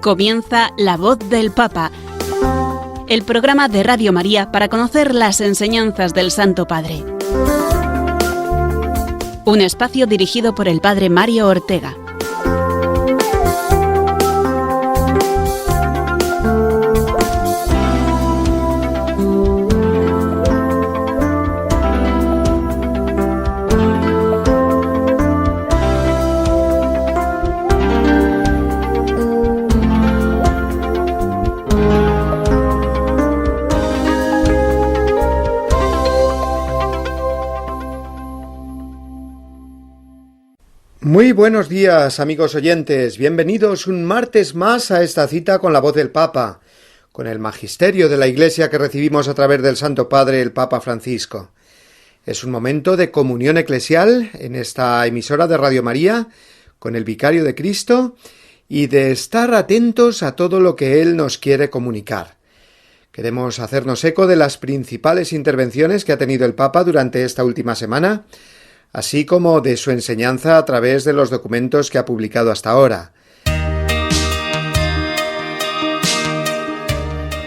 Comienza La Voz del Papa, el programa de Radio María para conocer las enseñanzas del Santo Padre. Un espacio dirigido por el Padre Mario Ortega. Muy buenos días, amigos oyentes. Bienvenidos un martes más a esta cita con la voz del Papa, con el magisterio de la Iglesia que recibimos a través del Santo Padre, el Papa Francisco. Es un momento de comunión eclesial en esta emisora de Radio María con el Vicario de Cristo y de estar atentos a todo lo que Él nos quiere comunicar. Queremos hacernos eco de las principales intervenciones que ha tenido el Papa durante esta última semana, así como de su enseñanza a través de los documentos que ha publicado hasta ahora.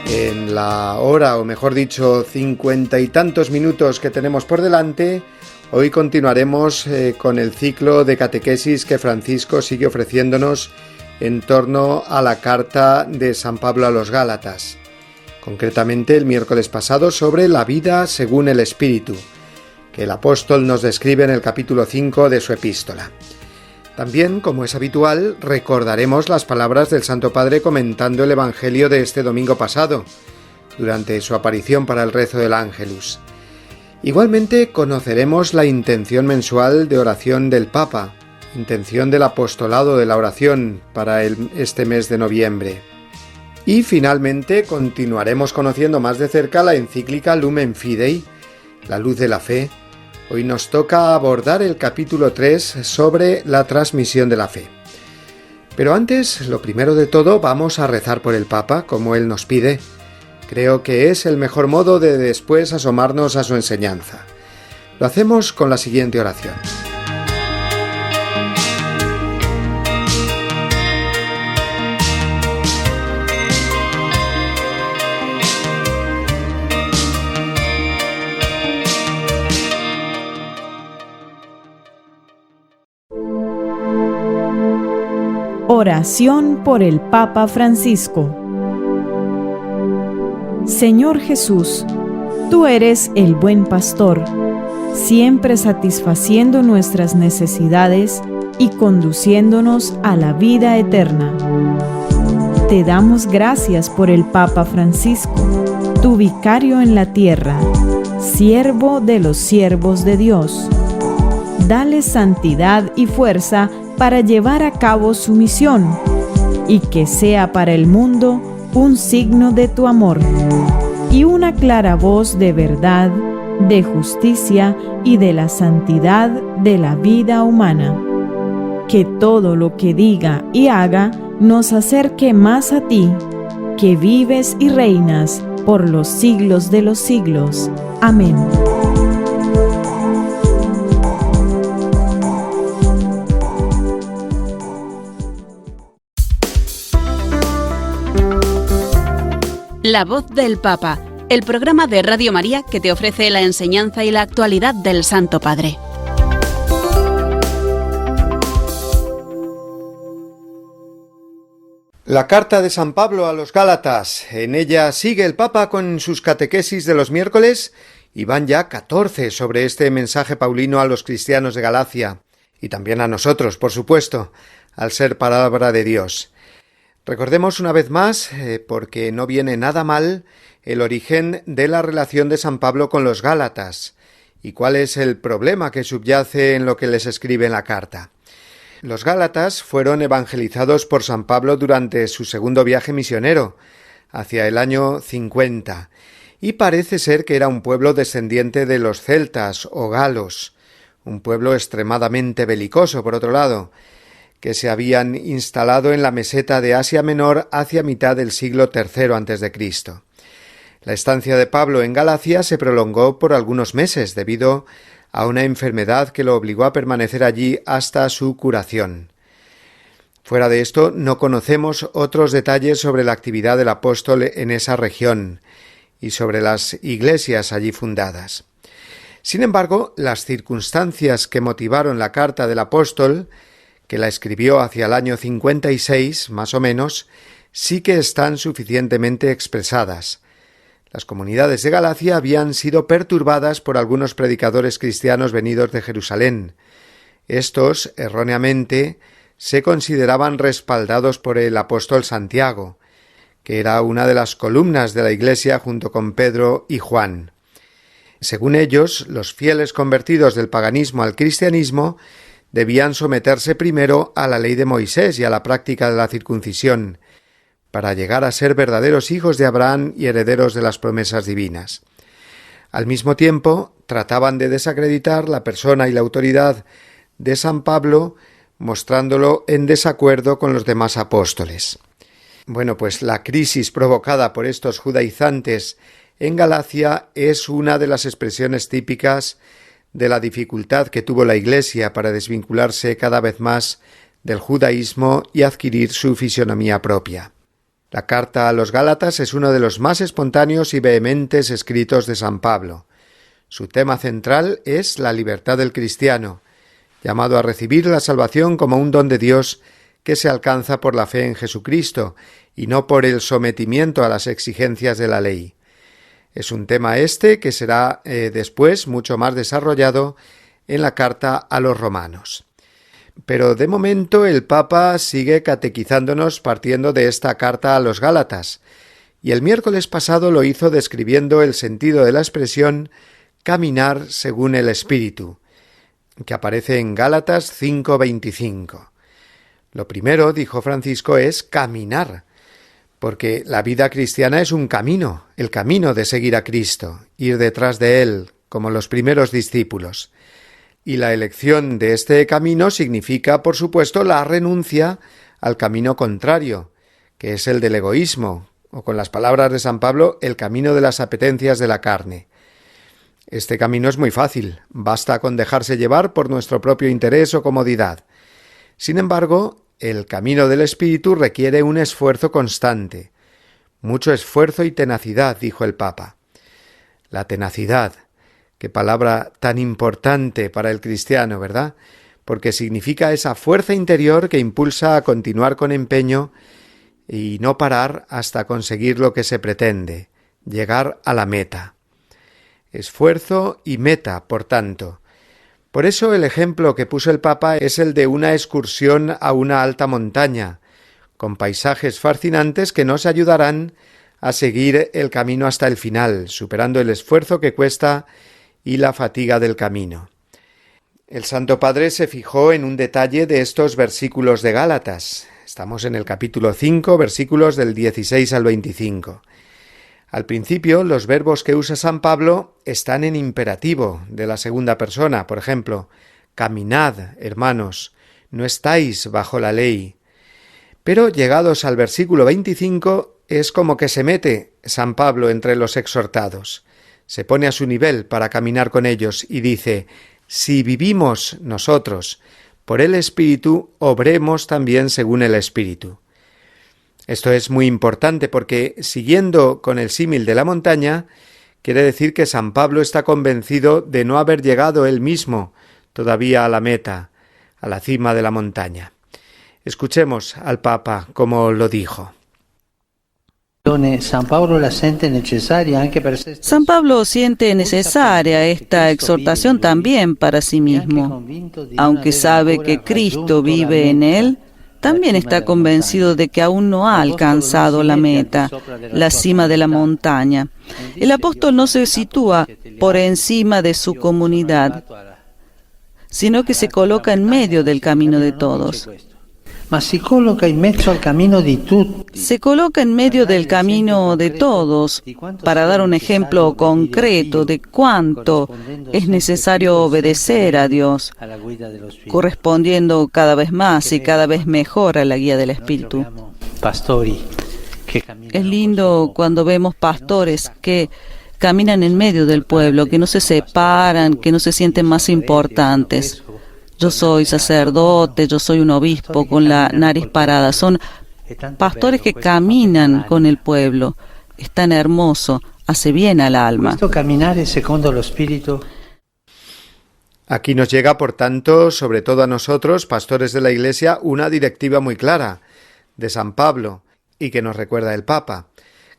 En la hora, o mejor dicho, 50 y tantos minutos que tenemos por delante, hoy continuaremos con el ciclo de catequesis que Francisco sigue ofreciéndonos en torno a la carta de San Pablo a los Gálatas, concretamente el miércoles pasado sobre la vida según el Espíritu, que el apóstol nos describe en el capítulo 5 de su epístola. También, como es habitual, recordaremos las palabras del Santo Padre comentando el Evangelio de este domingo pasado, durante su aparición para el rezo del Ángelus. Igualmente, conoceremos la intención mensual de oración del Papa, intención del apostolado de la oración para este mes de noviembre. Y, finalmente, continuaremos conociendo más de cerca la encíclica Lumen Fidei, la luz de la fe. Hoy nos toca abordar el capítulo 3 sobre la transmisión de la fe. Pero antes, lo primero de todo, vamos a rezar por el Papa, como él nos pide. Creo que es el mejor modo de después asomarnos a su enseñanza. Lo hacemos con la siguiente oración. Oración por el Papa Francisco. Señor Jesús, tú eres el buen pastor, siempre satisfaciendo nuestras necesidades y conduciéndonos a la vida eterna. Te damos gracias por el Papa Francisco, tu vicario en la tierra, siervo de los siervos de Dios. Dale santidad y fuerza para llevar a cabo su misión, y que sea para el mundo un signo de tu amor, y una clara voz de verdad, de justicia y de la santidad de la vida humana. Que todo lo que diga y haga nos acerque más a ti, que vives y reinas por los siglos de los siglos. Amén. La Voz del Papa, el programa de Radio María que te ofrece la enseñanza y la actualidad del Santo Padre. La carta de San Pablo a los Gálatas. En ella sigue el Papa con sus catequesis de los miércoles y van ya 14 sobre este mensaje paulino a los cristianos de Galacia y también a nosotros, por supuesto, al ser palabra de Dios. Recordemos una vez más, porque no viene nada mal, el origen de la relación de San Pablo con los Gálatas y cuál es el problema que subyace en lo que les escribe en la carta. Los Gálatas fueron evangelizados por San Pablo durante su segundo viaje misionero, hacia el año 50, y parece ser que era un pueblo descendiente de los celtas o galos, un pueblo extremadamente belicoso, por otro lado, que se habían instalado en la meseta de Asia Menor hacia mitad del siglo III a.C. La estancia de Pablo en Galacia se prolongó por algunos meses debido a una enfermedad que lo obligó a permanecer allí hasta su curación. Fuera de esto, no conocemos otros detalles sobre la actividad del apóstol en esa región y sobre las iglesias allí fundadas. Sin embargo, las circunstancias que motivaron la carta del apóstol, que la escribió hacia el año 56, más o menos, sí que están suficientemente expresadas. Las comunidades de Galacia habían sido perturbadas por algunos predicadores cristianos venidos de Jerusalén. Estos, erróneamente, se consideraban respaldados por el apóstol Santiago, que era una de las columnas de la Iglesia junto con Pedro y Juan. Según ellos, los fieles convertidos del paganismo al cristianismo debían someterse primero a la ley de Moisés y a la práctica de la circuncisión, para llegar a ser verdaderos hijos de Abraham y herederos de las promesas divinas. Al mismo tiempo, trataban de desacreditar la persona y la autoridad de San Pablo, mostrándolo en desacuerdo con los demás apóstoles. Bueno, pues la crisis provocada por estos judaizantes en Galacia es una de las expresiones típicas de la dificultad que tuvo la Iglesia para desvincularse cada vez más del judaísmo y adquirir su fisonomía propia. La carta a los Gálatas es uno de los más espontáneos y vehementes escritos de San Pablo. Su tema central es la libertad del cristiano, llamado a recibir la salvación como un don de Dios que se alcanza por la fe en Jesucristo y no por el sometimiento a las exigencias de la ley. Es un tema que será después mucho más desarrollado en la carta a los romanos. Pero de momento el Papa sigue catequizándonos partiendo de esta carta a los Gálatas, y el miércoles pasado lo hizo describiendo el sentido de la expresión caminar según el Espíritu, que aparece en Gálatas 5:25. Lo primero, dijo Francisco, es caminar, porque la vida cristiana es un camino, el camino de seguir a Cristo, ir detrás de Él, como los primeros discípulos. Y la elección de este camino significa, por supuesto, la renuncia al camino contrario, que es el del egoísmo, o con las palabras de San Pablo, el camino de las apetencias de la carne. Este camino es muy fácil, basta con dejarse llevar por nuestro propio interés o comodidad. Sin embargo, el camino del Espíritu requiere un esfuerzo constante, mucho esfuerzo y tenacidad, dijo el Papa. La tenacidad, qué palabra tan importante para el cristiano, ¿verdad? Porque significa esa fuerza interior que impulsa a continuar con empeño y no parar hasta conseguir lo que se pretende, llegar a la meta. Esfuerzo y meta, por tanto. Por eso el ejemplo que puso el Papa es el de una excursión a una alta montaña, con paisajes fascinantes que nos ayudarán a seguir el camino hasta el final, superando el esfuerzo que cuesta y la fatiga del camino. El Santo Padre se fijó en un detalle de estos versículos de Gálatas. Estamos en el capítulo 5, versículos del 16 al 25. Al principio, los verbos que usa San Pablo están en imperativo de la segunda persona. Por ejemplo, caminad, hermanos, no estáis bajo la ley. Pero llegados al versículo 25, es como que se mete San Pablo entre los exhortados. Se pone a su nivel para caminar con ellos y dice: si vivimos nosotros por el Espíritu, obremos también según el Espíritu. Esto es muy importante porque, siguiendo con el símil de la montaña, quiere decir que San Pablo está convencido de no haber llegado él mismo todavía a la meta, a la cima de la montaña. Escuchemos al Papa cómo lo dijo. San Pablo siente necesaria esta exhortación también para sí mismo. Aunque sabe que Cristo vive en él, también está convencido de que aún no ha alcanzado la meta, la cima de la montaña. El apóstol no se sitúa por encima de su comunidad, sino que se coloca en medio del camino de todos. Se coloca en medio del camino de todos para dar un ejemplo concreto de cuánto es necesario obedecer a Dios, correspondiendo cada vez más y cada vez mejor a la guía del Espíritu. Es lindo cuando vemos pastores que caminan en medio del pueblo, que no se separan, que no se sienten más importantes. Yo soy sacerdote, yo soy un obispo con la nariz parada. Son pastores que caminan con el pueblo. Es tan hermoso, hace bien al alma. Aquí nos llega, por tanto, sobre todo a nosotros, pastores de la Iglesia, una directiva muy clara de San Pablo y que nos recuerda el Papa.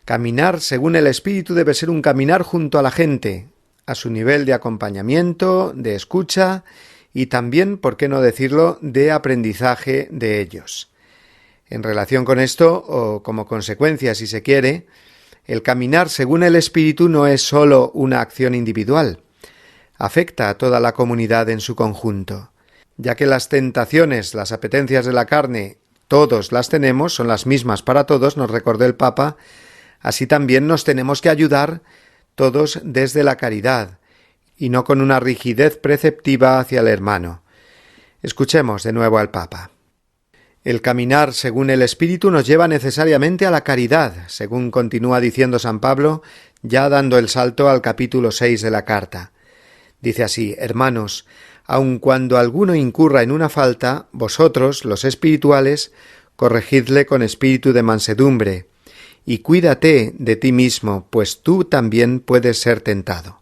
Caminar según el Espíritu debe ser un caminar junto a la gente, a su nivel de acompañamiento, de escucha y también, por qué no decirlo, de aprendizaje de ellos. En relación con esto, o como consecuencia, si se quiere, el caminar según el Espíritu no es sólo una acción individual, afecta a toda la comunidad en su conjunto, ya que las tentaciones, las apetencias de la carne, todos las tenemos, son las mismas para todos, nos recordó el Papa, así también nos tenemos que ayudar todos desde la caridad, y no con una rigidez preceptiva hacia el hermano. Escuchemos de nuevo al Papa. El caminar según el Espíritu nos lleva necesariamente a la caridad, según continúa diciendo San Pablo, ya dando el salto al capítulo 6 de la carta. Dice así: hermanos, aun cuando alguno incurra en una falta, vosotros, los espirituales, corregidle con espíritu de mansedumbre, y cuídate de ti mismo, pues tú también puedes ser tentado.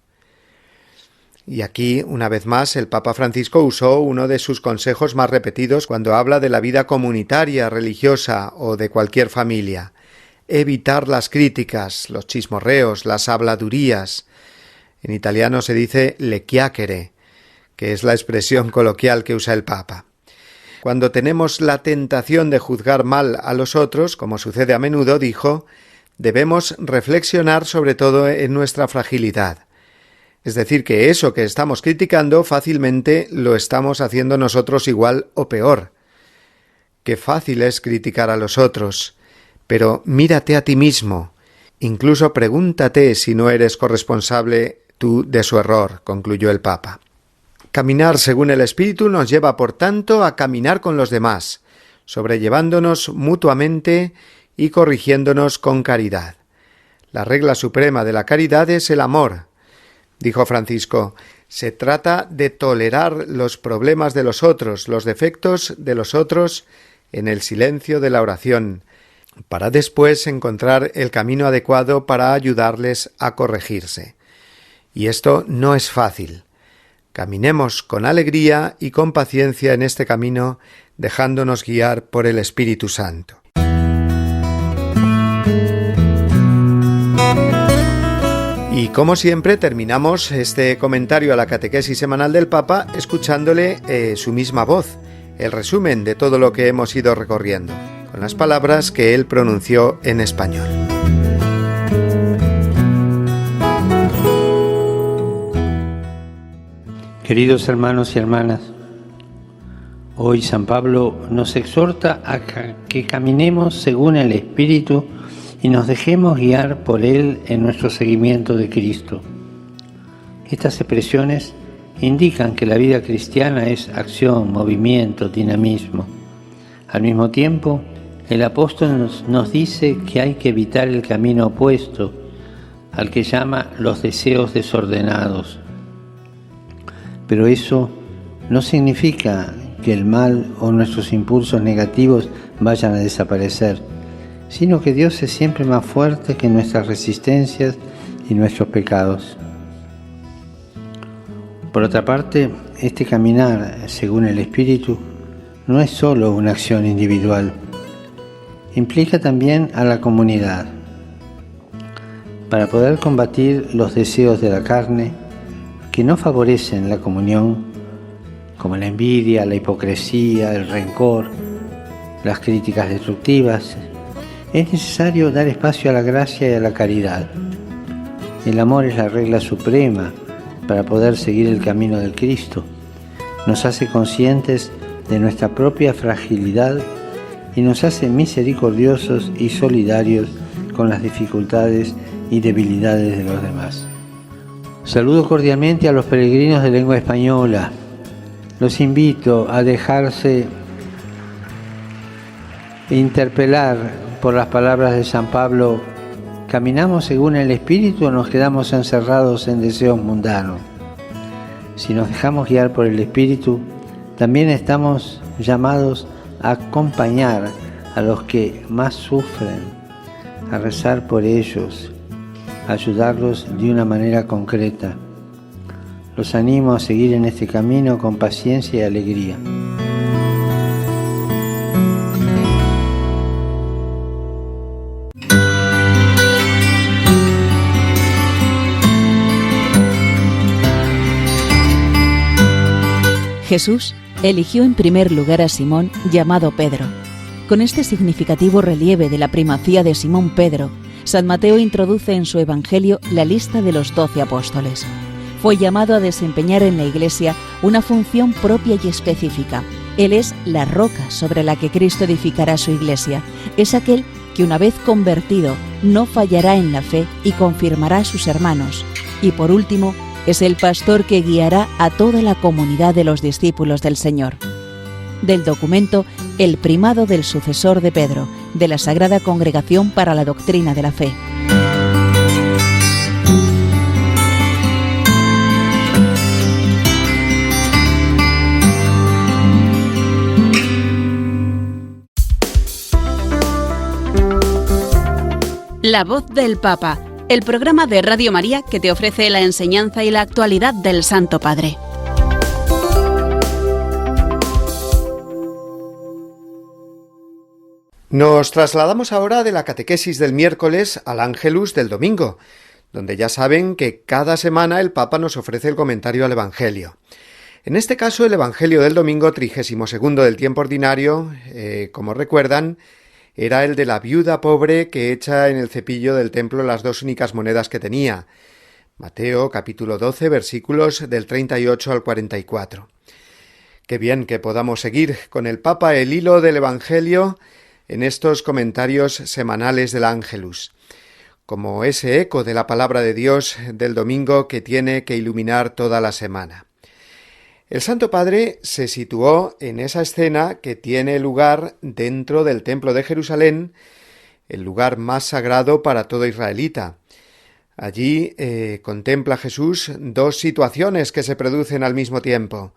Y aquí, una vez más, el Papa Francisco usó uno de sus consejos más repetidos cuando habla de la vida comunitaria, religiosa o de cualquier familia: evitar las críticas, los chismorreos, las habladurías. En italiano se dice le chiacchiere, que es la expresión coloquial que usa el Papa. Cuando tenemos la tentación de juzgar mal a los otros, como sucede a menudo, dijo, debemos reflexionar sobre todo en nuestra fragilidad. Es decir, que eso que estamos criticando fácilmente lo estamos haciendo nosotros igual o peor. Qué fácil es criticar a los otros, pero mírate a ti mismo. Incluso pregúntate si no eres corresponsable tú de su error, concluyó el Papa. Caminar según el Espíritu nos lleva, por tanto, a caminar con los demás, sobrellevándonos mutuamente y corrigiéndonos con caridad. La regla suprema de la caridad es el amor. Dijo Francisco, se trata de tolerar los problemas de los otros, los defectos de los otros, en el silencio de la oración, para después encontrar el camino adecuado para ayudarles a corregirse. Y esto no es fácil. Caminemos con alegría y con paciencia en este camino, dejándonos guiar por el Espíritu Santo. Y como siempre terminamos este comentario a la catequesis semanal del Papa escuchándole su misma voz, el resumen de todo lo que hemos ido recorriendo, con las palabras que él pronunció en español. Queridos hermanos y hermanas, hoy San Pablo nos exhorta a que caminemos según el Espíritu y nos dejemos guiar por Él en nuestro seguimiento de Cristo. Estas expresiones indican que la vida cristiana es acción, movimiento, dinamismo. Al mismo tiempo, el apóstol nos dice que hay que evitar el camino opuesto, al que llama los deseos desordenados. Pero eso no significa que el mal o nuestros impulsos negativos vayan a desaparecer, sino que Dios es siempre más fuerte que nuestras resistencias y nuestros pecados. Por otra parte, este caminar según el Espíritu no es solo una acción individual, implica también a la comunidad. Para poder combatir los deseos de la carne que no favorecen la comunión, como la envidia, la hipocresía, el rencor, las críticas destructivas, es necesario dar espacio a la gracia y a la caridad. El amor es la regla suprema para poder seguir el camino del Cristo. Nos hace conscientes de nuestra propia fragilidad y nos hace misericordiosos y solidarios con las dificultades y debilidades de los demás. Saludo cordialmente a los peregrinos de lengua española. Los invito a dejarse interpelar por las palabras de San Pablo: ¿caminamos según el Espíritu o nos quedamos encerrados en deseos mundanos? Si nos dejamos guiar por el Espíritu, También estamos llamados a acompañar a los que más sufren, a rezar por ellos, a ayudarlos de una manera concreta. Los animo a seguir en este camino con paciencia y alegría. Jesús eligió en primer lugar a Simón, llamado Pedro. Con este significativo relieve de la primacía de Simón Pedro, San Mateo introduce en su Evangelio la lista de los 12 apóstoles. Fue llamado a desempeñar en la Iglesia una función propia y específica. Él es la roca sobre la que Cristo edificará su Iglesia. Es aquel que, una vez convertido, no fallará en la fe y confirmará a sus hermanos. Y por último, es el pastor que guiará a toda la comunidad de los discípulos del Señor. Del documento El primado del sucesor de Pedro, de la Sagrada Congregación para la Doctrina de la Fe. La voz del Papa, el programa de Radio María que te ofrece la enseñanza y la actualidad del Santo Padre. Nos trasladamos ahora de la catequesis del miércoles al Ángelus del domingo, donde ya saben que cada semana el Papa nos ofrece el comentario al Evangelio. En este caso, el Evangelio del domingo 32º del tiempo ordinario, como recuerdan, era el de la viuda pobre que echa en el cepillo del templo las 2 únicas monedas que tenía. Mateo capítulo 12, versículos del 38 al 44. Qué bien que podamos seguir con el Papa el hilo del Evangelio en estos comentarios semanales del Ángelus, como ese eco de la palabra de Dios del domingo que tiene que iluminar toda la semana. El Santo Padre se situó en esa escena que tiene lugar dentro del Templo de Jerusalén, el lugar más sagrado para todo israelita. Allí contempla Jesús 2 situaciones que se producen al mismo tiempo.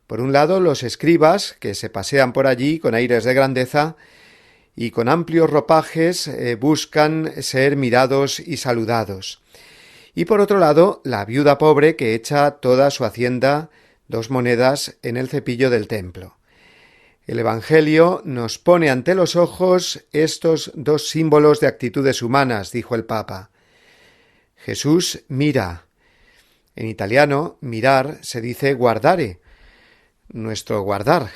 Por un lado, los escribas, que se pasean por allí con aires de grandeza, y con amplios ropajes buscan ser mirados y saludados. Y por otro lado, la viuda pobre que echa toda su hacienda, 2 monedas, en el cepillo del templo. El Evangelio nos pone ante los ojos estos 2 símbolos de actitudes humanas, dijo el Papa. Jesús mira. En italiano, mirar se dice guardare, nuestro guardar,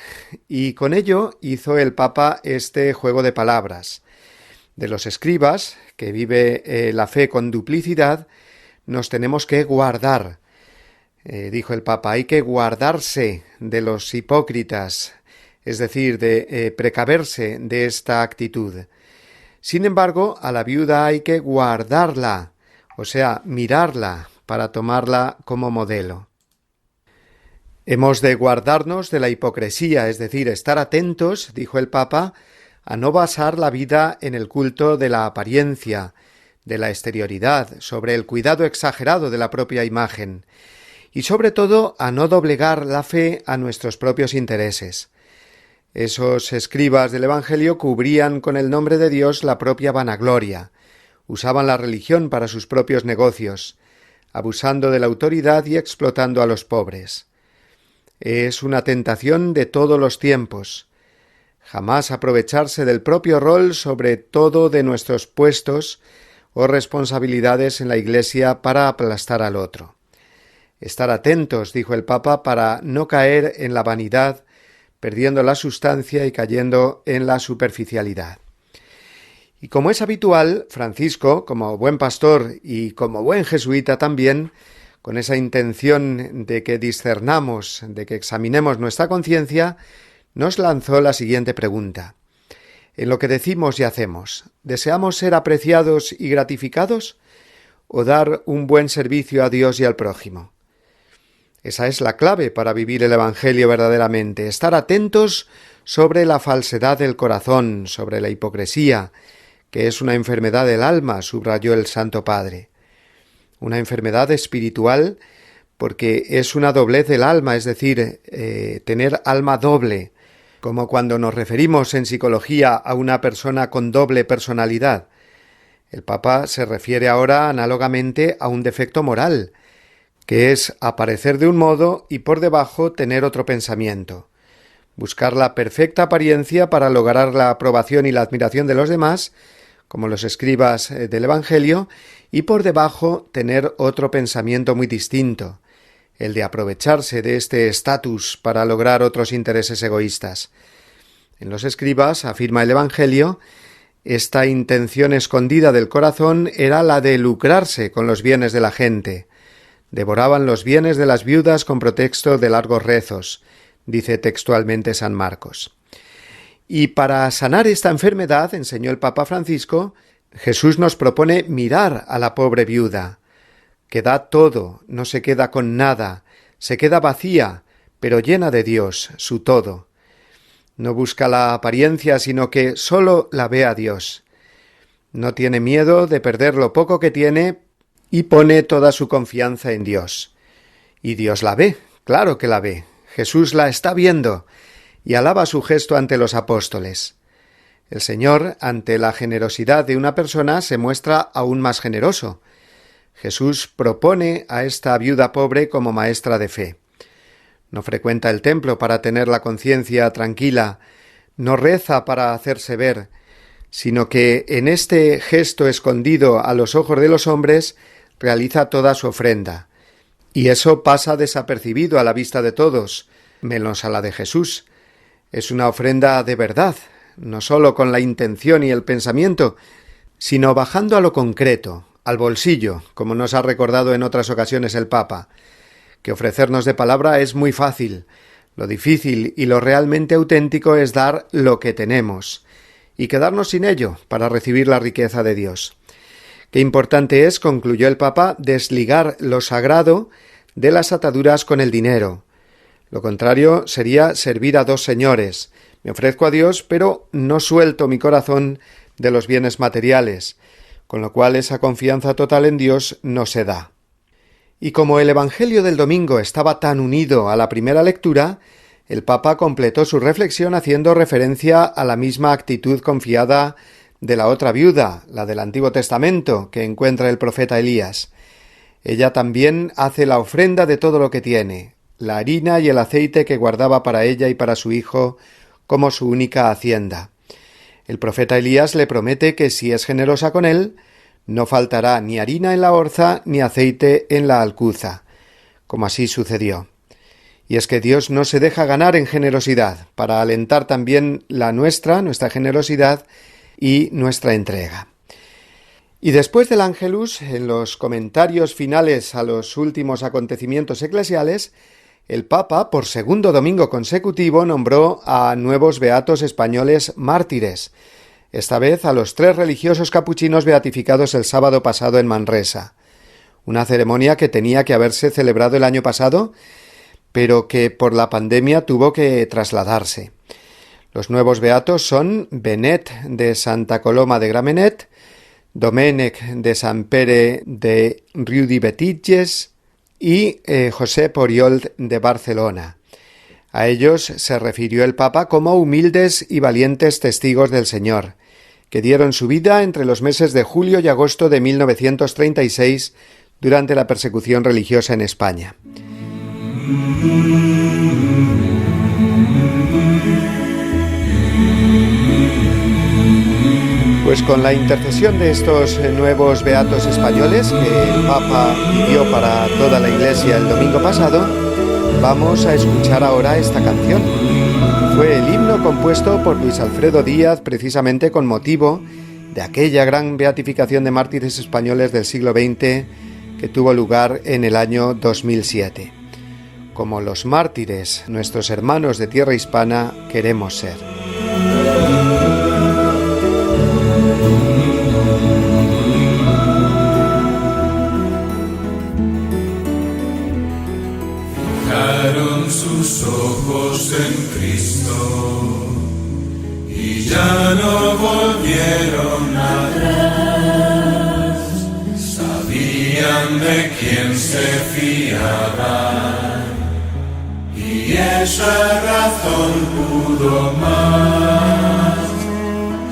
y con ello hizo el Papa este juego de palabras. De los escribas, que vive la fe con duplicidad, nos tenemos que guardar. Dijo el Papa, hay que guardarse de los hipócritas, es decir, de precaverse de esta actitud. Sin embargo, a la viuda hay que guardarla, o sea, mirarla para tomarla como modelo. Hemos de guardarnos de la hipocresía, es decir, estar atentos, dijo el Papa, a no basar la vida en el culto de la apariencia, de la exterioridad, sobre el cuidado exagerado de la propia imagen, y sobre todo a no doblegar la fe a nuestros propios intereses. Esos escribas del Evangelio cubrían con el nombre de Dios la propia vanagloria, usaban la religión para sus propios negocios, abusando de la autoridad y explotando a los pobres. Es una tentación de todos los tiempos. Jamás aprovecharse del propio rol sobre todo de nuestros puestos o responsabilidades en la Iglesia para aplastar al otro. Estar atentos, dijo el Papa, para no caer en la vanidad, perdiendo la sustancia y cayendo en la superficialidad. Y como es habitual, Francisco, como buen pastor y como buen jesuita también, con esa intención de que discernamos, de que examinemos nuestra conciencia, nos lanzó la siguiente pregunta. En lo que decimos y hacemos, ¿deseamos ser apreciados y gratificados o dar un buen servicio a Dios y al prójimo? Esa es la clave para vivir el Evangelio verdaderamente, estar atentos sobre la falsedad del corazón, sobre la hipocresía, que es una enfermedad del alma, subrayó el Santo Padre. Una enfermedad espiritual porque es una doblez del alma, es decir, tener alma doble, como cuando nos referimos en psicología a una persona con doble personalidad. El Papa se refiere ahora análogamente a un defecto moral, que es aparecer de un modo y por debajo tener otro pensamiento, buscar la perfecta apariencia para lograr la aprobación y la admiración de los demás, como los escribas del Evangelio, y por debajo tener otro pensamiento muy distinto, el de aprovecharse de este estatus para lograr otros intereses egoístas. En los escribas, afirma el Evangelio, esta intención escondida del corazón era la de lucrarse con los bienes de la gente. Devoraban los bienes de las viudas con pretexto de largos rezos, dice textualmente San Marcos. Y para sanar esta enfermedad, enseñó el Papa Francisco, Jesús nos propone mirar a la pobre viuda, que da todo, no se queda con nada, se queda vacía, pero llena de Dios, su todo. No busca la apariencia, sino que sólo la ve a Dios. No tiene miedo de perder lo poco que tiene y pone toda su confianza en Dios. Y Dios la ve, claro que la ve. Jesús la está viendo y alaba su gesto ante los apóstoles. El Señor, ante la generosidad de una persona, se muestra aún más generoso. Jesús propone a esta viuda pobre como maestra de fe. No frecuenta el templo para tener la conciencia tranquila, no reza para hacerse ver, sino que en este gesto escondido a los ojos de los hombres realiza toda su ofrenda. Y eso pasa desapercibido a la vista de todos, menos a la de Jesús. Es una ofrenda de verdad, no sólo con la intención y el pensamiento, sino bajando a lo concreto, al bolsillo, como nos ha recordado en otras ocasiones el Papa, que ofrecernos de palabra es muy fácil. Lo difícil y lo realmente auténtico es dar lo que tenemos, y quedarnos sin ello para recibir la riqueza de Dios. Qué importante es, concluyó el Papa, desligar lo sagrado de las ataduras con el dinero. Lo contrario sería servir a dos señores. Me ofrezco a Dios, pero no suelto mi corazón de los bienes materiales, con lo cual esa confianza total en Dios no se da. Y como el Evangelio del domingo estaba tan unido a la primera lectura, el Papa completó su reflexión haciendo referencia a la misma actitud confiada de la otra viuda, la del Antiguo Testamento, que encuentra el profeta Elías. Ella también hace la ofrenda de todo lo que tiene, la harina y el aceite que guardaba para ella y para su hijo como su única hacienda. El profeta Elías le promete que si es generosa con él, no faltará ni harina en la orza ni aceite en la alcuza, como así sucedió. Y es que Dios no se deja ganar en generosidad, para alentar también nuestra generosidad y nuestra entrega. Y después del Ángelus, en los comentarios finales a los últimos acontecimientos eclesiales, el Papa, por segundo domingo consecutivo, nombró a nuevos beatos españoles mártires, esta vez a los 3 religiosos capuchinos beatificados el sábado pasado en Manresa. Una ceremonia que tenía que haberse celebrado el año pasado, pero que por la pandemia tuvo que trasladarse. Los nuevos beatos son Benet de Santa Coloma de Gramenet, Domènec de Sant Pere de Riudebitlles y Josep Oriol de Barcelona. A ellos se refirió el Papa como humildes y valientes testigos del Señor, que dieron su vida entre los meses de julio y agosto de 1936 durante la persecución religiosa en España. Pues con la intercesión de estos nuevos beatos españoles que el Papa pidió para toda la Iglesia el domingo pasado, vamos a escuchar ahora esta canción. Fue el himno compuesto por Luis Alfredo Díaz precisamente con motivo de aquella gran beatificación de mártires españoles del siglo XX que tuvo lugar en el año 2007. Como los mártires, nuestros hermanos de tierra hispana, queremos ser. Fijaron sus ojos en Cristo y ya no volvieron atrás. Sabían sabían de quién se fiaban, y esa razón pudo más.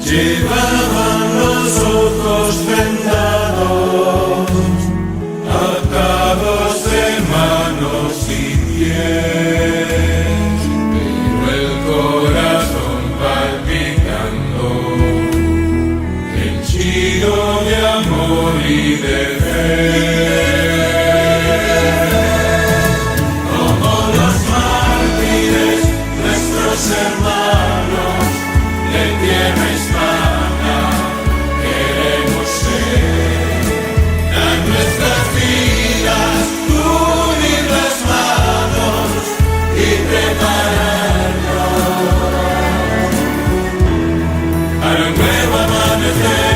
Llevaban los ojos vendados, atados de manos y pies, pero el corazón palpitando, henchido de amor y de fe. Como los mártires, nuestros hermanos de tierra hispana, queremos ser, a nuestras vidas unir las manos y prepararnos para un nuevo amanecer.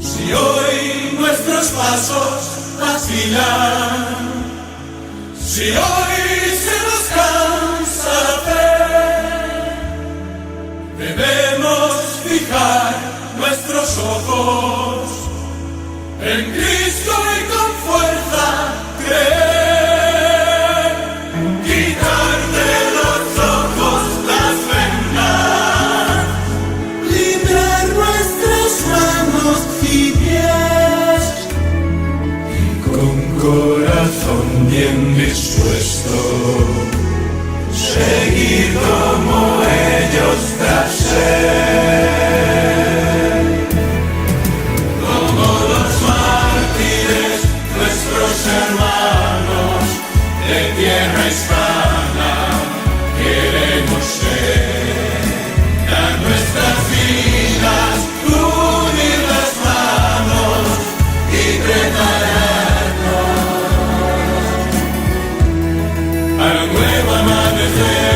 Si hoy nuestros pasos vacilan, si hoy se nos cansa la fe, debemos fijar nuestros ojos en Cristo y con fuerza creer. Quitar de los ojos las vendas, librar nuestras manos y pies, y con corazón bien dispuesto seguir como ellos tras él. Como los mártires, nuestros hermanos de tierra hispana, queremos ser, a nuestras vidas unir las manos y prepararnos para un nuevo amanecer.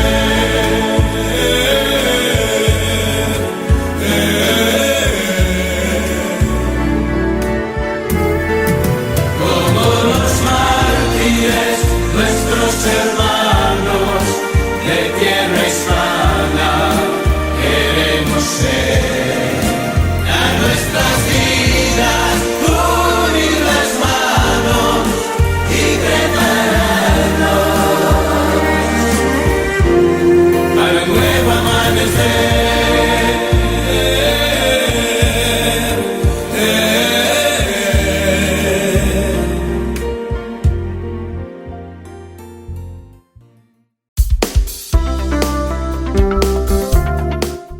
Nuestros hermanos de tierra hispana, queremos ser, a nuestras vidas unir las manos y prepararnos para un nuevo amanecer.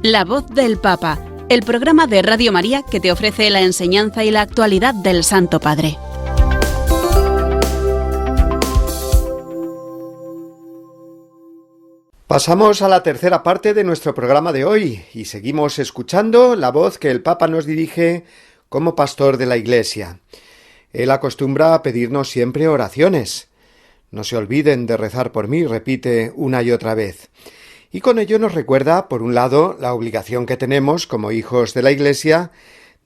La voz del Papa, el programa de Radio María que te ofrece la enseñanza y la actualidad del Santo Padre. Pasamos a la tercera parte de nuestro programa de hoy y seguimos escuchando la voz que el Papa nos dirige como pastor de la Iglesia. Él acostumbra a pedirnos siempre oraciones. No se olviden de rezar por mí, repite una y otra vez. Y con ello nos recuerda, por un lado, la obligación que tenemos como hijos de la Iglesia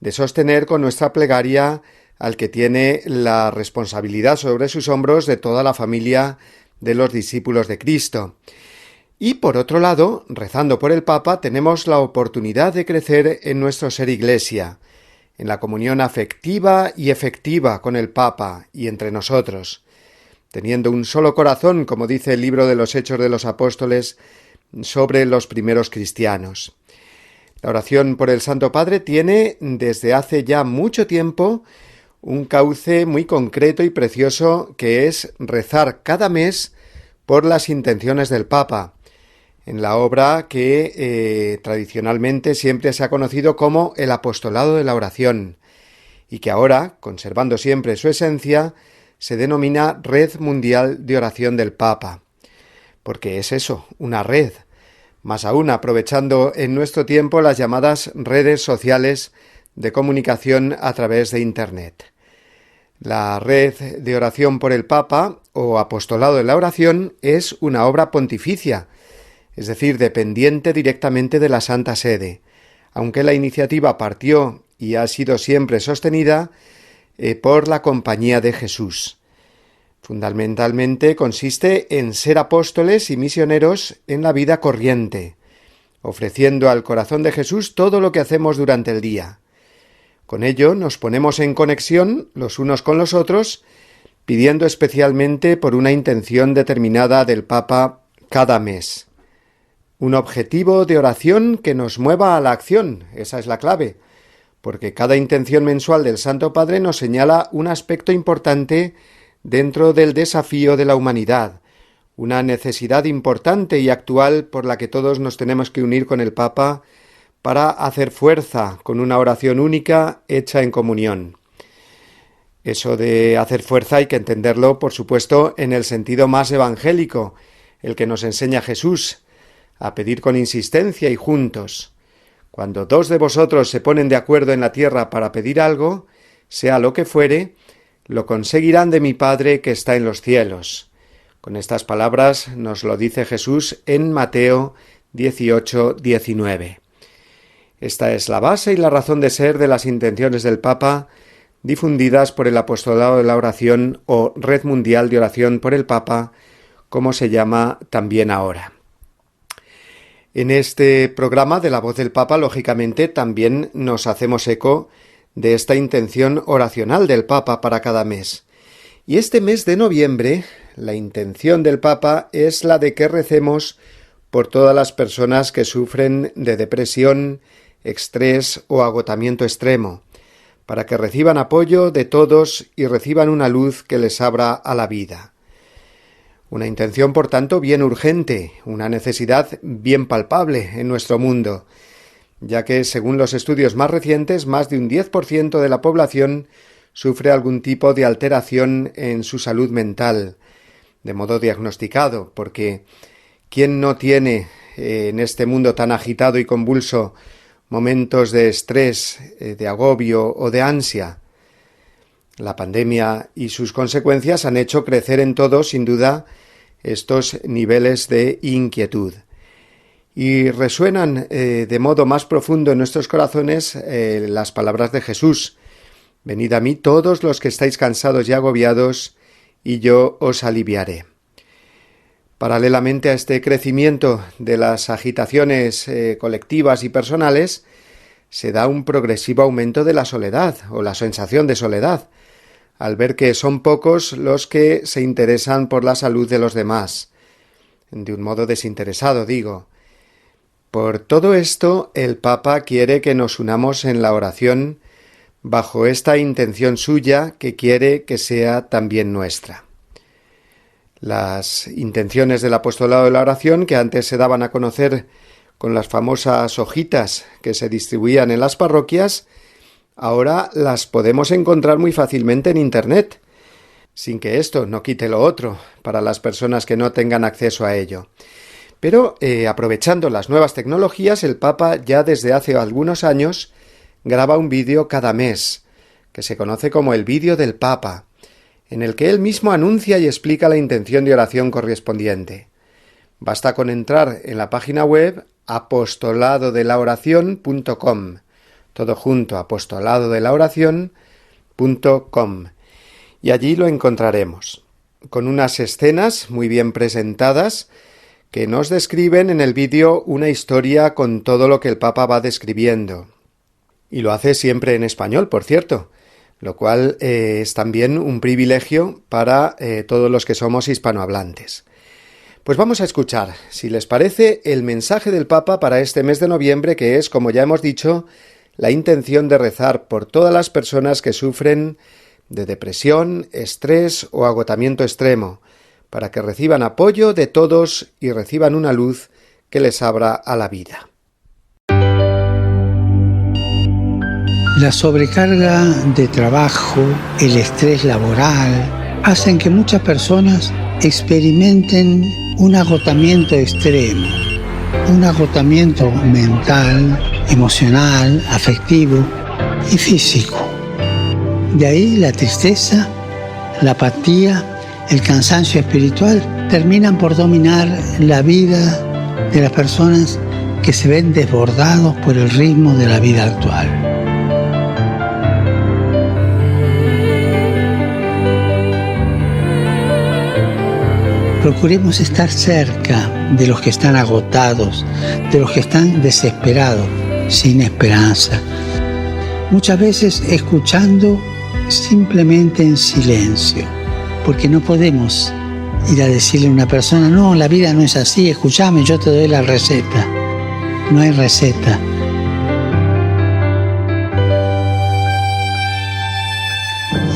de sostener con nuestra plegaria al que tiene la responsabilidad sobre sus hombros de toda la familia de los discípulos de Cristo. Y por otro lado, rezando por el Papa, tenemos la oportunidad de crecer en nuestro ser Iglesia, en la comunión afectiva y efectiva con el Papa y entre nosotros, teniendo un solo corazón, como dice el libro de los Hechos de los Apóstoles, sobre los primeros cristianos. La oración por el Santo Padre tiene desde hace ya mucho tiempo un cauce muy concreto y precioso que es rezar cada mes por las intenciones del Papa, en la obra que tradicionalmente siempre se ha conocido como el apostolado de la oración y que ahora, conservando siempre su esencia, se denomina Red Mundial de Oración del Papa. Porque es eso, una red, más aún aprovechando en nuestro tiempo las llamadas redes sociales de comunicación a través de Internet. La red de oración por el Papa, o Apostolado de la Oración, es una obra pontificia, es decir, dependiente directamente de la Santa Sede, aunque la iniciativa partió y ha sido siempre sostenida por la Compañía de Jesús. Fundamentalmente consiste en ser apóstoles y misioneros en la vida corriente, ofreciendo al corazón de Jesús todo lo que hacemos durante el día. Con ello nos ponemos en conexión los unos con los otros, pidiendo especialmente por una intención determinada del Papa cada mes. Un objetivo de oración que nos mueva a la acción, esa es la clave, porque cada intención mensual del Santo Padre nos señala un aspecto importante dentro del desafío de la humanidad, una necesidad importante y actual por la que todos nos tenemos que unir con el Papa para hacer fuerza con una oración única hecha en comunión. Eso de hacer fuerza hay que entenderlo, por supuesto, en el sentido más evangélico, el que nos enseña Jesús, a pedir con insistencia y juntos. Cuando dos de vosotros se ponen de acuerdo en la tierra para pedir algo, sea lo que fuere, lo conseguirán de mi Padre que está en los cielos. Con estas palabras nos lo dice Jesús en Mateo 18:19. Esta es la base y la razón de ser de las intenciones del Papa, difundidas por el Apostolado de la Oración o Red Mundial de Oración por el Papa, como se llama también ahora. En este programa de La Voz del Papa, lógicamente, también nos hacemos eco de esta intención oracional del Papa para cada mes. Y este mes de noviembre, la intención del Papa es la de que recemos por todas las personas que sufren de depresión, estrés o agotamiento extremo, para que reciban apoyo de todos y reciban una luz que les abra a la vida. Una intención, por tanto, bien urgente, una necesidad bien palpable en nuestro mundo, ya que, según los estudios más recientes, más de un 10% de la población sufre algún tipo de alteración en su salud mental, de modo diagnosticado, porque ¿quién no tiene en este mundo tan agitado y convulso momentos de estrés, de agobio o de ansia? La pandemia y sus consecuencias han hecho crecer en todos, sin duda, estos niveles de inquietud. Y resuenan de modo más profundo en nuestros corazones las palabras de Jesús: «Venid a mí todos los que estáis cansados y agobiados, y yo os aliviaré». Paralelamente a este crecimiento de las agitaciones colectivas y personales, se da un progresivo aumento de la soledad o la sensación de soledad, al ver que son pocos los que se interesan por la salud de los demás, de un modo desinteresado, digo. Por todo esto, el Papa quiere que nos unamos en la oración bajo esta intención suya que quiere que sea también nuestra. Las intenciones del Apostolado de la Oración, que antes se daban a conocer con las famosas hojitas que se distribuían en las parroquias, ahora las podemos encontrar muy fácilmente en Internet, sin que esto no quite lo otro para las personas que no tengan acceso a ello. Pero, aprovechando las nuevas tecnologías, el Papa ya desde hace algunos años graba un vídeo cada mes, que se conoce como el vídeo del Papa, en el que él mismo anuncia y explica la intención de oración correspondiente. Basta con entrar en la página web apostoladodelaoracion.com, todo junto, apostoladodelaoracion.com, y allí lo encontraremos, con unas escenas muy bien presentadas que nos describen en el vídeo una historia con todo lo que el Papa va describiendo. Y lo hace siempre en español, por cierto, lo cual es también un privilegio para todos los que somos hispanohablantes. Pues vamos a escuchar, si les parece, el mensaje del Papa para este mes de noviembre, que es, como ya hemos dicho, la intención de rezar por todas las personas que sufren de depresión, estrés o agotamiento extremo, para que reciban apoyo de todos y reciban una luz que les abra a la vida. La sobrecarga de trabajo, el estrés laboral, hacen que muchas personas experimenten un agotamiento extremo, un agotamiento mental, emocional, afectivo, y físico. De ahí la tristeza, la apatía, el cansancio espiritual terminan por dominar la vida de las personas que se ven desbordados por el ritmo de la vida actual. Procuremos estar cerca de los que están agotados, de los que están desesperados, sin esperanza. Muchas veces escuchando simplemente en silencio, porque no podemos ir a decirle a una persona, no, la vida no es así, escúchame, yo te doy la receta. No hay receta.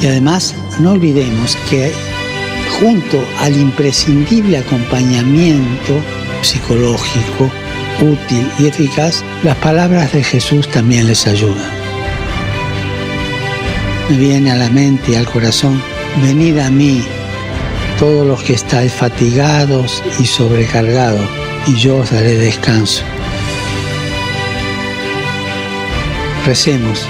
Y además, no olvidemos que junto al imprescindible acompañamiento psicológico, útil y eficaz, las palabras de Jesús también les ayudan. Me viene a la mente y al corazón, venid a mí, todos los que estáis fatigados y sobrecargados, y yo os daré descanso. Recemos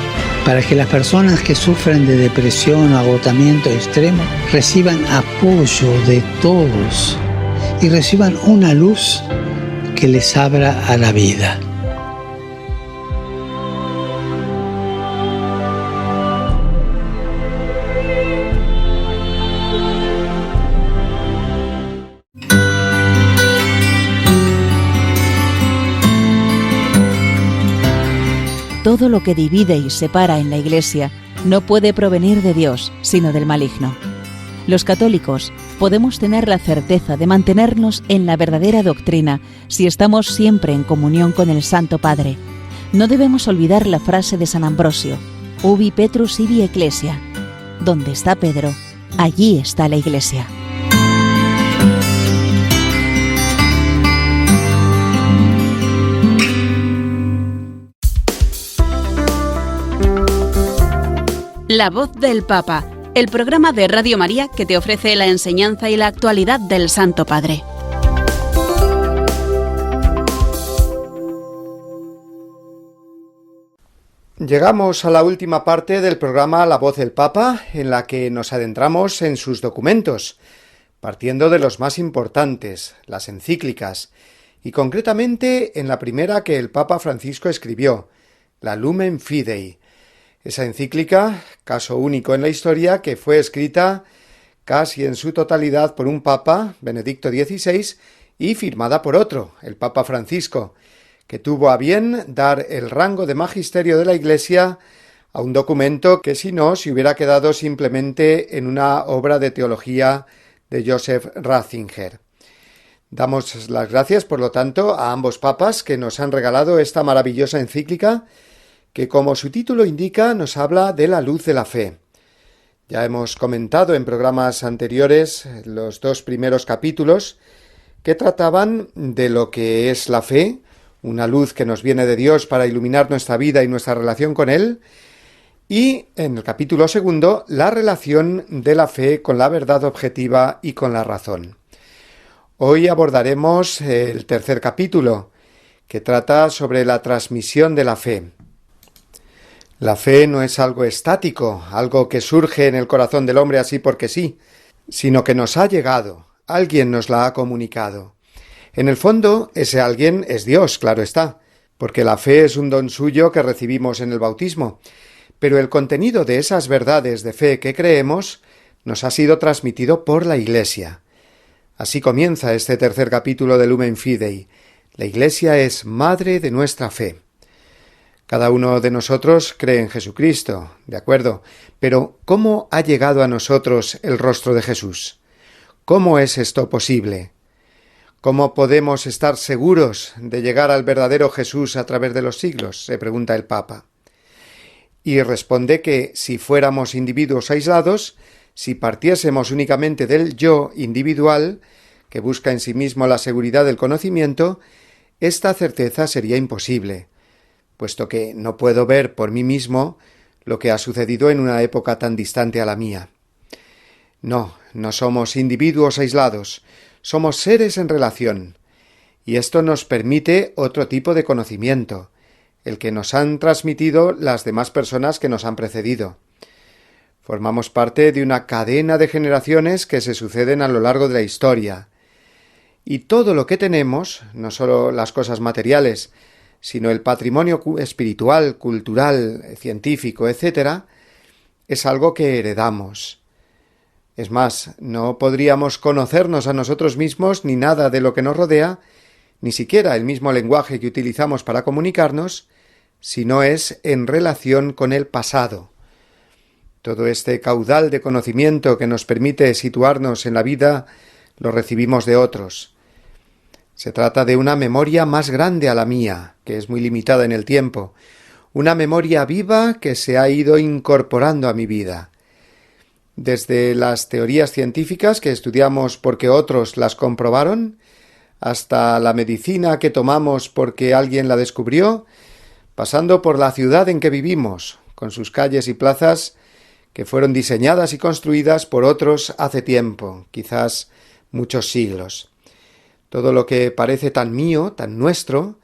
para que las personas que sufren de depresión o agotamiento extremo reciban apoyo de todos y reciban una luz que les abra a la vida. Todo lo que divide y separa en la Iglesia no puede provenir de Dios, sino del maligno. Los católicos podemos tener la certeza de mantenernos en la verdadera doctrina si estamos siempre en comunión con el Santo Padre. No debemos olvidar la frase de San Ambrosio, Ubi Petrus ibi Ecclesia. Donde está Pedro, allí está la Iglesia. La voz del Papa, el programa de Radio María que te ofrece la enseñanza y la actualidad del Santo Padre. Llegamos a la última parte del programa La voz del Papa, en la que nos adentramos en sus documentos, partiendo de los más importantes, las encíclicas, y concretamente en la primera que el Papa Francisco escribió, la Lumen Fidei. Esa encíclica, caso único en la historia, que fue escrita casi en su totalidad por un papa, Benedicto XVI, y firmada por otro, el Papa Francisco, que tuvo a bien dar el rango de magisterio de la Iglesia a un documento que si no se hubiera quedado simplemente en una obra de teología de Joseph Ratzinger. Damos las gracias, por lo tanto, a ambos papas que nos han regalado esta maravillosa encíclica que, como su título indica, nos habla de la luz de la fe. Ya hemos comentado en programas anteriores los dos primeros capítulos que trataban de lo que es la fe, una luz que nos viene de Dios para iluminar nuestra vida y nuestra relación con Él, y en el capítulo segundo, la relación de la fe con la verdad objetiva y con la razón. Hoy abordaremos el tercer capítulo, que trata sobre la transmisión de la fe. La fe no es algo estático, algo que surge en el corazón del hombre así porque sí, sino que nos ha llegado, alguien nos la ha comunicado. En el fondo, ese alguien es Dios, claro está, porque la fe es un don suyo que recibimos en el bautismo, pero el contenido de esas verdades de fe que creemos nos ha sido transmitido por la Iglesia. Así comienza este tercer capítulo de Lumen Fidei. La Iglesia es madre de nuestra fe. Cada uno de nosotros cree en Jesucristo, de acuerdo, pero ¿cómo ha llegado a nosotros el rostro de Jesús? ¿Cómo es esto posible? ¿Cómo podemos estar seguros de llegar al verdadero Jesús a través de los siglos?, se pregunta el Papa. Y responde que si fuéramos individuos aislados, si partiésemos únicamente del yo individual, que busca en sí mismo la seguridad del conocimiento, esta certeza sería imposible, puesto que no puedo ver por mí mismo lo que ha sucedido en una época tan distante a la mía. No somos individuos aislados, somos seres en relación, y esto nos permite otro tipo de conocimiento, el que nos han transmitido las demás personas que nos han precedido. Formamos parte de una cadena de generaciones que se suceden a lo largo de la historia. Y todo lo que tenemos, no solo las cosas materiales, sino el patrimonio espiritual, cultural, científico, etc., es algo que heredamos. Es más, no podríamos conocernos a nosotros mismos ni nada de lo que nos rodea, ni siquiera el mismo lenguaje que utilizamos para comunicarnos, si no es en relación con el pasado. Todo este caudal de conocimiento que nos permite situarnos en la vida lo recibimos de otros. Se trata de una memoria más grande a la mía, que es muy limitada en el tiempo, una memoria viva que se ha ido incorporando a mi vida. Desde las teorías científicas que estudiamos porque otros las comprobaron, hasta la medicina que tomamos porque alguien la descubrió, pasando por la ciudad en que vivimos, con sus calles y plazas que fueron diseñadas y construidas por otros hace tiempo, quizás muchos siglos. Todo lo que parece tan mío, tan nuestro,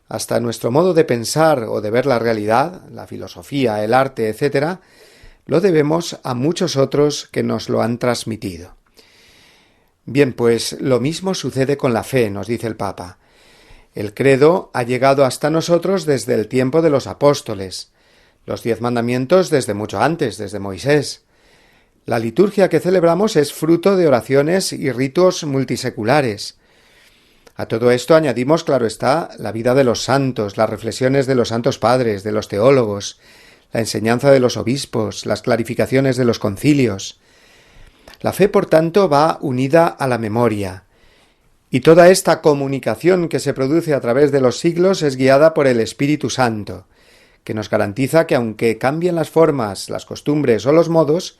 hasta nuestro modo de pensar o de ver la realidad, la filosofía, el arte, etc., lo debemos a muchos otros que nos lo han transmitido. Bien, pues lo mismo sucede con la fe, nos dice el Papa. El credo ha llegado hasta nosotros desde el tiempo de los apóstoles, los 10 mandamientos desde mucho antes, desde Moisés. La liturgia que celebramos es fruto de oraciones y ritos multiseculares. A todo esto añadimos, claro está, la vida de los santos, las reflexiones de los santos padres, de los teólogos, la enseñanza de los obispos, las clarificaciones de los concilios. La fe, por tanto, va unida a la memoria, y toda esta comunicación que se produce a través de los siglos es guiada por el Espíritu Santo, que nos garantiza que aunque cambien las formas, las costumbres o los modos,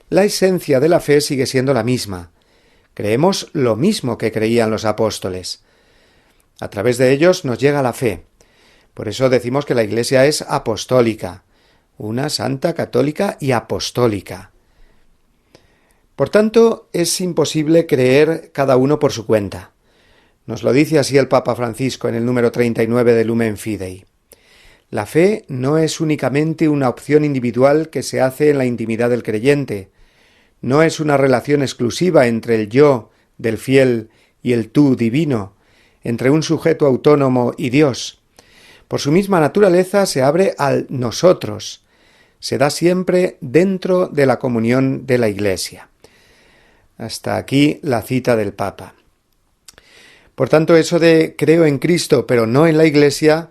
la esencia de la fe sigue siendo la misma. Creemos lo mismo que creían los apóstoles. A través de ellos nos llega la fe. Por eso decimos que la Iglesia es apostólica, una santa, católica y apostólica. Por tanto, es imposible creer cada uno por su cuenta. Nos lo dice así el Papa Francisco en el número 39 de Lumen Fidei. La fe no es únicamente una opción individual que se hace en la intimidad del creyente. No es una relación exclusiva entre el yo del fiel y el tú divino, entre un sujeto autónomo y Dios. Por su misma naturaleza se abre al nosotros. Se da siempre dentro de la comunión de la Iglesia. Hasta aquí la cita del Papa. Por tanto, eso de creo en Cristo pero no en la Iglesia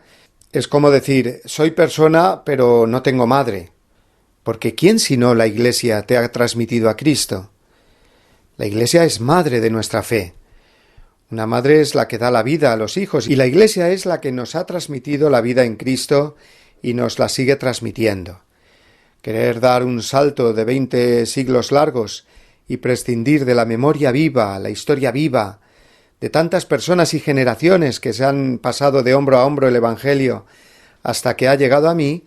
es como decir soy persona pero no tengo madre. Porque ¿quién sino la Iglesia te ha transmitido a Cristo? La Iglesia es madre de nuestra fe. Una madre es la que da la vida a los hijos y la Iglesia es la que nos ha transmitido la vida en Cristo y nos la sigue transmitiendo. Querer dar un salto de 20 siglos largos y prescindir de la memoria viva, la historia viva, de tantas personas y generaciones que se han pasado de hombro a hombro el Evangelio hasta que ha llegado a mí,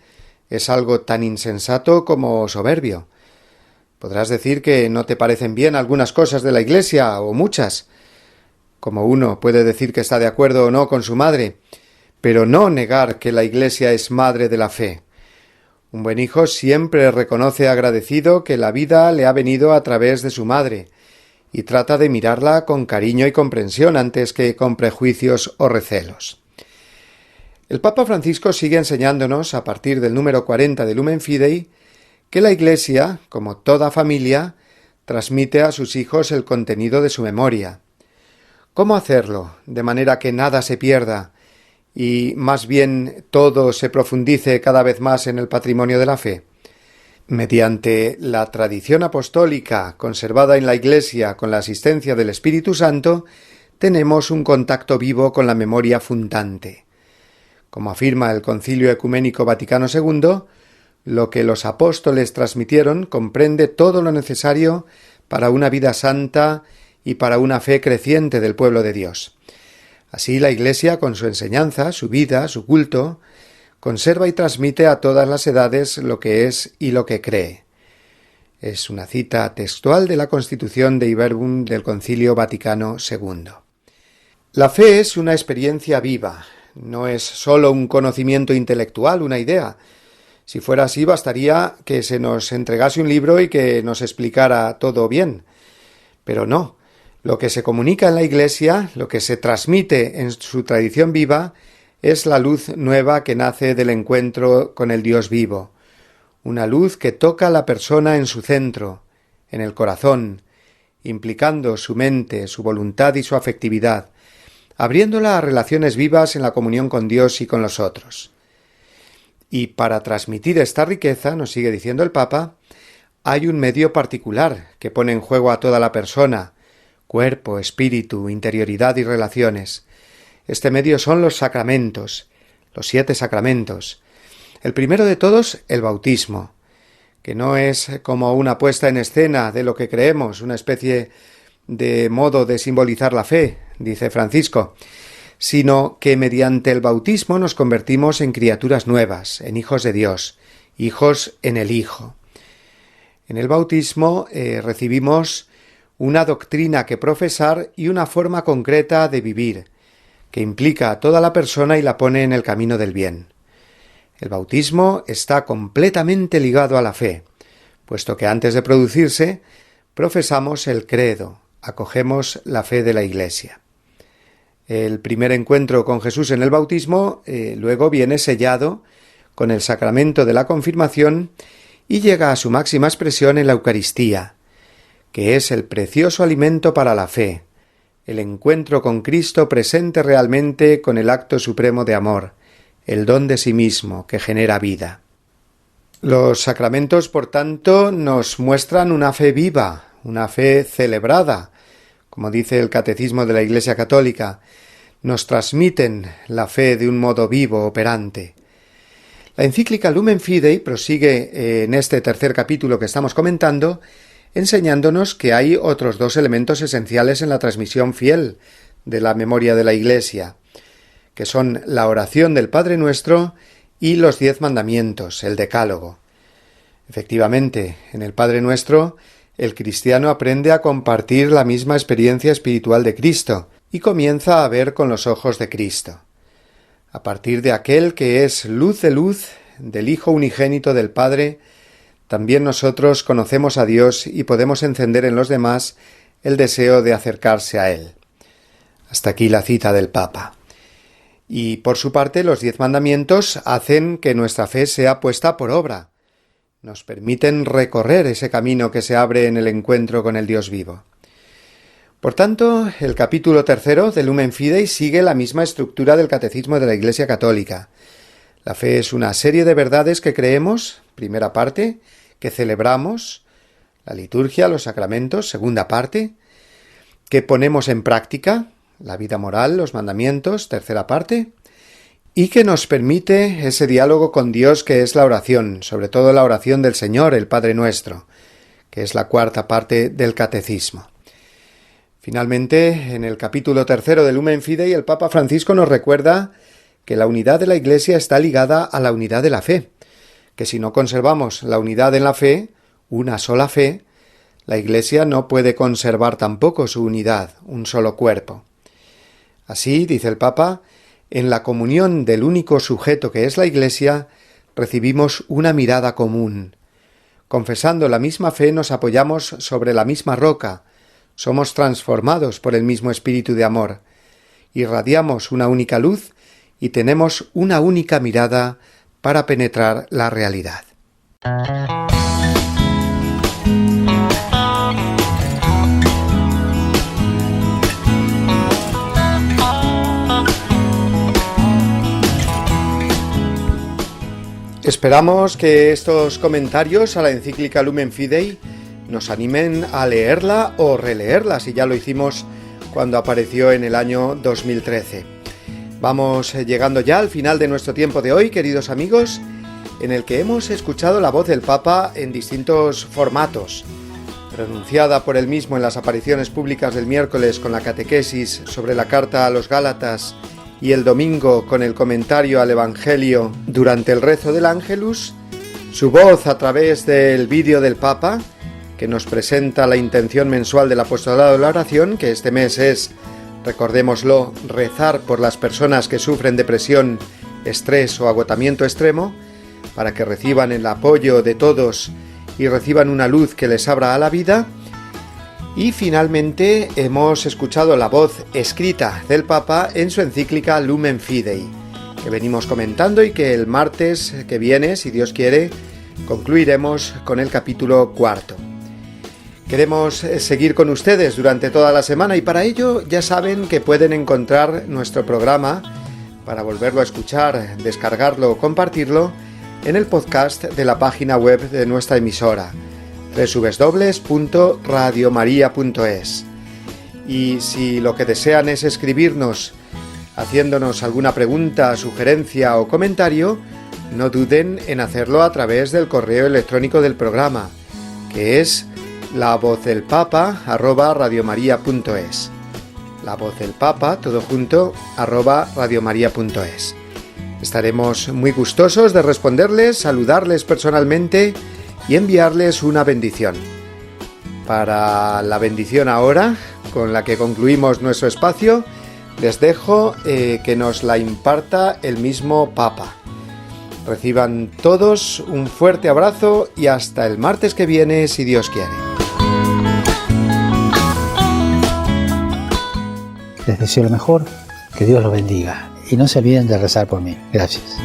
es algo tan insensato como soberbio. Podrás decir que no te parecen bien algunas cosas de la Iglesia, o muchas, como uno puede decir que está de acuerdo o no con su madre, pero no negar que la Iglesia es madre de la fe. Un buen hijo siempre reconoce agradecido que la vida le ha venido a través de su madre, y trata de mirarla con cariño y comprensión antes que con prejuicios o recelos. El Papa Francisco sigue enseñándonos, a partir del número 40 de Lumen Fidei, que la Iglesia, como toda familia, transmite a sus hijos el contenido de su memoria. ¿Cómo hacerlo de manera que nada se pierda y más bien todo se profundice cada vez más en el patrimonio de la fe? Mediante la tradición apostólica conservada en la Iglesia con la asistencia del Espíritu Santo, tenemos un contacto vivo con la memoria fundante. Como afirma el Concilio Ecuménico Vaticano II, lo que los apóstoles transmitieron comprende todo lo necesario para una vida santa y para una fe creciente del pueblo de Dios. Así la Iglesia, con su enseñanza, su vida, su culto, conserva y transmite a todas las edades lo que es y lo que cree. Es una cita textual de la Constitución Dei Verbum del Concilio Vaticano II. La fe es una experiencia viva. no es solo un conocimiento intelectual, una idea. Si fuera así, bastaría que se nos entregase un libro y que nos explicara todo bien. Pero no, lo que se comunica en la Iglesia, lo que se transmite en su tradición viva, es la luz nueva que nace del encuentro con el Dios vivo. Una luz que toca a la persona en su centro, en el corazón, implicando su mente, su voluntad y su afectividad, abriéndola a relaciones vivas en la comunión con Dios y con los otros. Y para transmitir esta riqueza, nos sigue diciendo el Papa, hay un medio particular que pone en juego a toda la persona, cuerpo, espíritu, interioridad y relaciones. Este medio son los sacramentos, los 7 sacramentos. El primero de todos, el bautismo, que no es como una puesta en escena de lo que creemos, una especie de modo de simbolizar la fe, dice Francisco, sino que mediante el bautismo nos convertimos en criaturas nuevas, en hijos de Dios, hijos en el Hijo. En el bautismo recibimos una doctrina que profesar y una forma concreta de vivir, que implica a toda la persona y la pone en el camino del bien. El bautismo está completamente ligado a la fe, puesto que antes de producirse, profesamos el credo, acogemos la fe de la Iglesia. El primer encuentro con Jesús en el bautismo luego viene sellado con el sacramento de la confirmación y llega a su máxima expresión en la Eucaristía, que es el precioso alimento para la fe, el encuentro con Cristo presente realmente con el acto supremo de amor, el don de sí mismo que genera vida. Los sacramentos, por tanto, nos muestran una fe viva, una fe celebrada, como dice el Catecismo de la Iglesia Católica, nos transmiten la fe de un modo vivo, operante. La encíclica Lumen Fidei prosigue en este tercer capítulo que estamos comentando, enseñándonos que hay otros 2 elementos esenciales en la transmisión fiel de la memoria de la Iglesia, que son la oración del Padre Nuestro y los 10 mandamientos, el Decálogo. Efectivamente, en el Padre Nuestro, el cristiano aprende a compartir la misma experiencia espiritual de Cristo y comienza a ver con los ojos de Cristo. A partir de aquel que es luz de luz, del Hijo unigénito del Padre, también nosotros conocemos a Dios y podemos encender en los demás el deseo de acercarse a Él. Hasta aquí la cita del Papa. Y por su parte, los 10 mandamientos hacen que nuestra fe sea puesta por obra. Nos permiten recorrer ese camino que se abre en el encuentro con el Dios vivo. Por tanto, el capítulo 3 de Lumen Fidei sigue la misma estructura del Catecismo de la Iglesia Católica. La fe es una serie de verdades que creemos, primera parte, que celebramos, la liturgia, los sacramentos, segunda parte, que ponemos en práctica, la vida moral, los mandamientos, tercera parte, y que nos permite ese diálogo con Dios que es la oración, sobre todo la oración del Señor, el Padre Nuestro, que es la cuarta parte del Catecismo. Finalmente, en el capítulo 3 de Lumen Fidei, el Papa Francisco nos recuerda que la unidad de la Iglesia está ligada a la unidad de la fe, que si no conservamos la unidad en la fe, una sola fe, la Iglesia no puede conservar tampoco su unidad, un solo cuerpo. Así, dice el Papa, en la comunión del único sujeto que es la Iglesia, recibimos una mirada común. Confesando la misma fe nos apoyamos sobre la misma roca, somos transformados por el mismo espíritu de amor, irradiamos una única luz y tenemos una única mirada para penetrar la realidad. Esperamos que estos comentarios a la encíclica Lumen Fidei nos animen a leerla o releerla, si ya lo hicimos cuando apareció en el año 2013. Vamos llegando ya al final de nuestro tiempo de hoy, queridos amigos, en el que hemos escuchado la voz del Papa en distintos formatos, pronunciada por él mismo en las apariciones públicas del miércoles con la catequesis sobre la carta a los Gálatas y el domingo con el comentario al Evangelio durante el rezo del Ángelus, su voz a través del vídeo del Papa, que nos presenta la intención mensual del apostolado de la oración, que este mes es recordémoslo, rezar por las personas que sufren depresión, estrés o agotamiento extremo, para que reciban el apoyo de todos y reciban una luz que les abra a la vida. Y finalmente hemos escuchado la voz escrita del Papa en su encíclica Lumen Fidei, que venimos comentando y que el martes que viene, si Dios quiere, concluiremos con el capítulo 4. Queremos seguir con ustedes durante toda la semana y para ello ya saben que pueden encontrar nuestro programa para volverlo a escuchar, descargarlo o compartirlo en el podcast de la página web de nuestra emisora www.radiomaria.es. Y si lo que desean es escribirnos haciéndonos alguna pregunta, sugerencia o comentario, no duden en hacerlo a través del correo electrónico del programa, que es lavozdelpapa@radiomaria.es. lavozdelpapa, todo junto, @radiomaria.es. Estaremos muy gustosos de responderles, saludarles personalmente y enviarles una bendición. Para la bendición ahora, con la que concluimos nuestro espacio, les dejo que nos la imparta el mismo Papa. Reciban todos un fuerte abrazo y hasta el martes que viene, si Dios quiere. Les deseo lo mejor, que Dios los bendiga y no se olviden de rezar por mí. Gracias.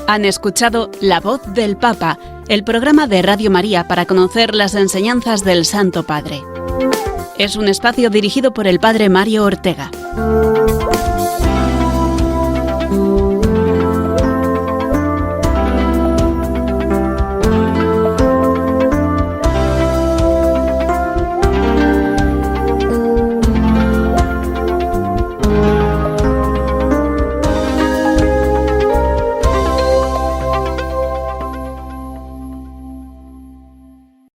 Han escuchado La Voz del Papa, el programa de Radio María para conocer las enseñanzas del Santo Padre. Es un espacio dirigido por el Padre Mario Ortega.